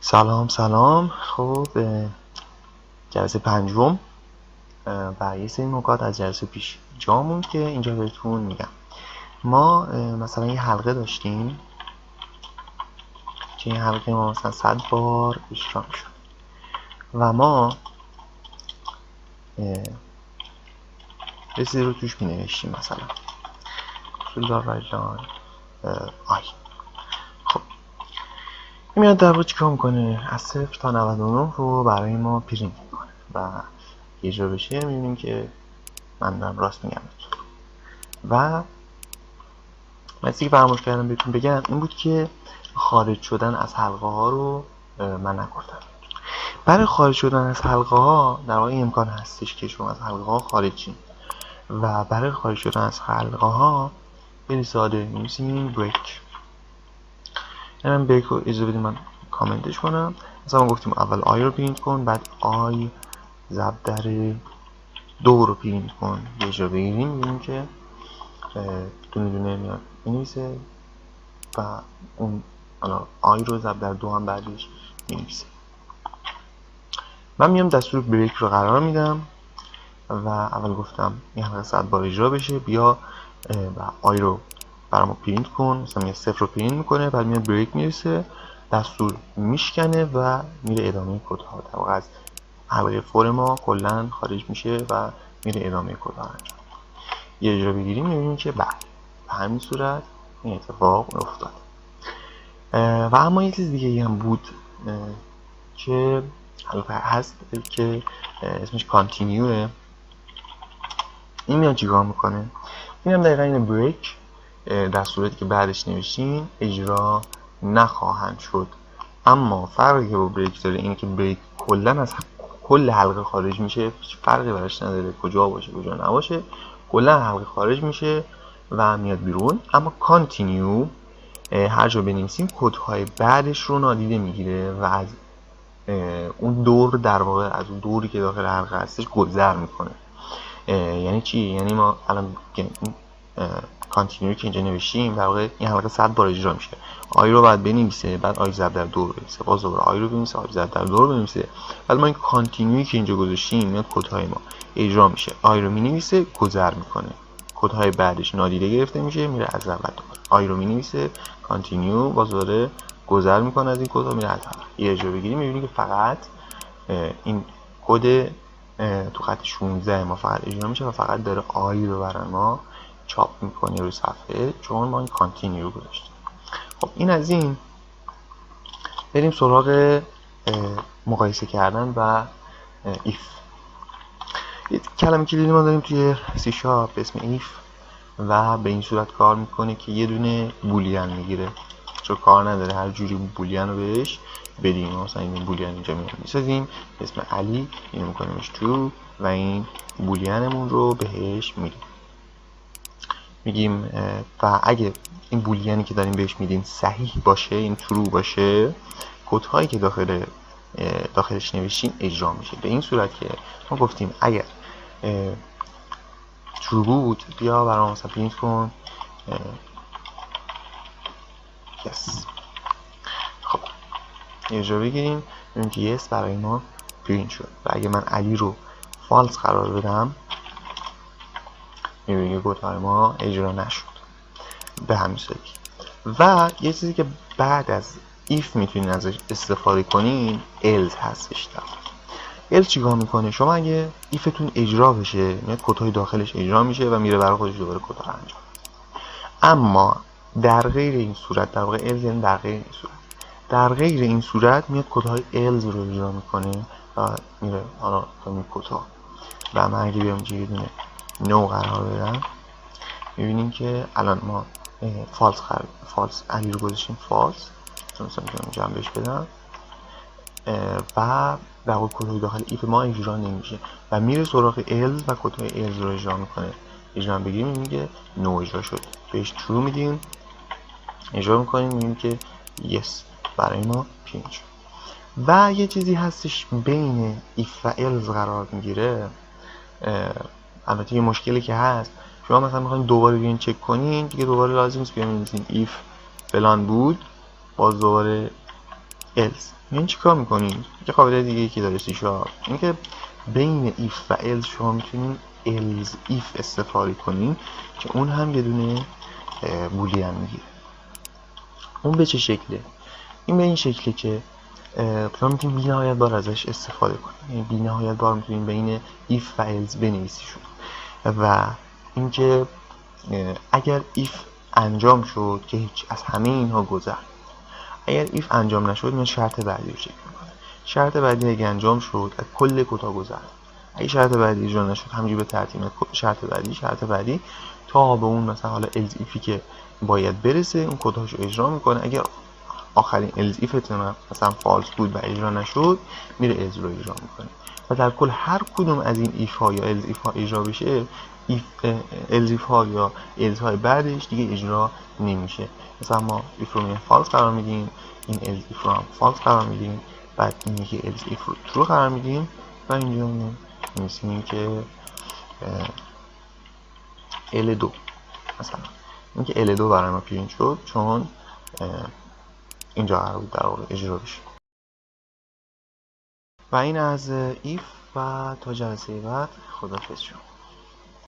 سلام. خب جلسه پنجم و یه سری نکات از جلسه پیش جا موند که اینجا بهتون میگم. ما مثلا یه حلقه داشتیم که این حلقه ما مثلا 100 بار اجرا میشد و ما یه چیزی رو توش مینوشتیم، مثلا سولار رایجان آی. خب این میاد در واقع چیکار میکنه؟ از 0 تا 99 رو برای ما پرینت میکنه و اجرا بشه میبینیم که من دارم راست میگم. و من چیزی که فراموش کردم بهتون بگم این بود که خارج شدن از حلقه ها رو من نگفتم. برای خارج شدن از حلقه ها در واقع این امکان هستش که شما از حلقه ها خارج شید و برای خارج شدن از حلقه ها خیلی ساده می‌نویسیم بریک. من بریک رو اجازه بدیم من کامنتش کنم. مثلا ما گفتیم اول آی رو پرینت کن، بعد آی ضرب در 2 رو پرینت کن. یه جا بگیریم می‌بینیم که دونه دونه میاد می‌نویسه و اون حالا آی رو ضرب در 2 هم بعدش می‌نویسه. من میام دستور بریک رو قرار میدم و اول گفتم این حلقه 100 بار اجرا بشه، بیا و آی رو برامو پرینت کن. مثلا میاد 0 رو پرینت میکنه، بعد میاد بریک میرسه، دستور میشکنه و میره ادامه کدها. در واقع از حلقه فور ما کلا خارج میشه و میره ادامه کدها انجام. یه اجرا بگیریم میبینیم که بله به همین صورت این اتفاق افتاد. و اما یه چیز دیگه هم بود که حلقه هست که اسمش کانتینیوه. این میاد چیکار میکنه؟ این هم دقیقا این بریک در صورتی که بعدش نوشتین اجرا نخواهند شد، اما فرقی که با بریک داره اینه که بریک کلا از کل حلقه خارج میشه، فرقی براش نداره کجا باشه کجا نباشه، کلا حلقه خارج میشه و میاد بیرون. اما کانتینیو هر جا بنویسیم کدهای بعدش رو نادیده میگیره و از اون دور در واقع از اون دوری که داخل حلقه هستش گذر میکنه. یعنی چی؟ یعنی ما الان کانتینیو که اینجا نوشتیم در واقع این حلقه 100 بار اجرا میشه، آی رو بعد بنویسه، بعد آی ضرب در 2 رو بنویسه، باز دوباره آی رو بنویسه، آی ضرب در 2 رو بنویسه. بعد ما این کانتینیویی که اینجا گذاشتیم میاد کدهای ما اجرا میشه، آی رو مینویسه گذر میکنه، کدهای بعدش نادیده گرفته میشه میره از اول دوباره آی رو مینویسه کانتینیو باز دوباره گذر میکنه از این کدها میره از اول. یه جا بگیریم میبینیم که فقط این کد تو خط 16 ما فقط اجرا میشه و فقط داره آی رو برای ما چاپ میکنه روی صفحه چون ما این کانتینیو رو گذاشتیم. خب این از این. بریم سراغ مقایسه کردن و ایف. یه کلمه کلیدی ما داریم توی سی شارپ به اسم ایف و به این صورت کار میکنه که یه دونه بولیان میگیره، چون کار نداره هر جوری بولیان رو بهش بدیم. مثلا این بولیان اینجا میسازیم به اسم علی، اینو میکنیمش true و این بولیانمون رو بهش میگیم و اگه این بولیانی که داریم بهش میدیم صحیح باشه، این true باشه، کدهایی که داخلش نوشتیم اجرا میشه. به این صورت که ما گفتیم اگر true بود بیا برام مثلا پرینت کن yes. خب اجرا بگیریم ببینیم که yes برای ما پرینت شد و اگه من علی رو فالس قرار بدم میبینیم که کدهای ما اجرا نشد به همین صورت. و یه چیزی که بعد از if میتونین ازش استفاده کنین else هستش. else چیکار میکنه؟ شما اگه ایفتون اجرا بشه میاد کدهای داخلش اجرا میشه و میره برای خودش دوباره کدها رو انجام. اما در غیر این صورت، در واقع else یعنی در غیر این صورت، در غیر این صورت میاد کدهای else رو اجرا میکنه و میره حالا تا کدها. و من اگه بیام یه دونه نو قرار بدم میبینیم که الان ما فالس علی رو گذاشتیم فالس، چون مثلا میتونم جنبش بدم و در واقع کدهای داخل ایف ما اجرا نمیشه و میره سراغ else و کدهای else رو اجرا میکنه. اجرا بگیریم میگه نو اجرا شد، بهش true میدیم اجرا میکنیم میگیم که yes برای ما پرینت شد. و یه چیزی هستش بین ایف و else قرار میگیره. البته یه مشکلی که هست، شما مثلا میخواین دوباره بیاین چک کنین دیگه دوباره لازم نیست بیاین بنویسین ایف فلان بود باز دوباره else. یعنی چیکار میکنیم؟ یه قاعده دیگه که داره سی شارپ این که بین if و else شما میتونین else if استفاده کنین که اون هم یه دونه بولیان میگیره. اون به چه شکله؟ این به این شکله که شما میتونید بی نهایت بار ازش استفاده کنید. یعنی بی نهایت بار میتونید بین if و else بنویسیشون و اینکه اگر if انجام شد که هیچ، از همه اینها گذر. اگر if انجام نشد من شرط بعدی رو چک میکنم. شرط بعدی اگه انجام شد از کل کتا گذر. اگه شرط بعدی اجرا نشد همینجوری به ترتیب شرط بعدی تا به اون مثلا حالا else ifی که باید برسه اون کداشو اجرا میکنه. اگر آخرین else if مثلا فالس بود و اجرا نشد میره else رو اجرا میکنه و در کل هر کدوم از این if ها یا else if ها اجرا بشه else if ها یا else های بعدش دیگه اجرا نمیشه. مثلا ما if رو میگیم فالس قرار میدیم، این else if رو هم فالس قرار میدیم، بعد این یکی else if رو true قرار میدیم و اینجا می‌نویسیم که L2 مثلا اینکه L2 برای ما پرینت شد چون اینجا قرار بود در واقع اجرا بشه. و این از if و تا جلسه بعد خداحافظ شما.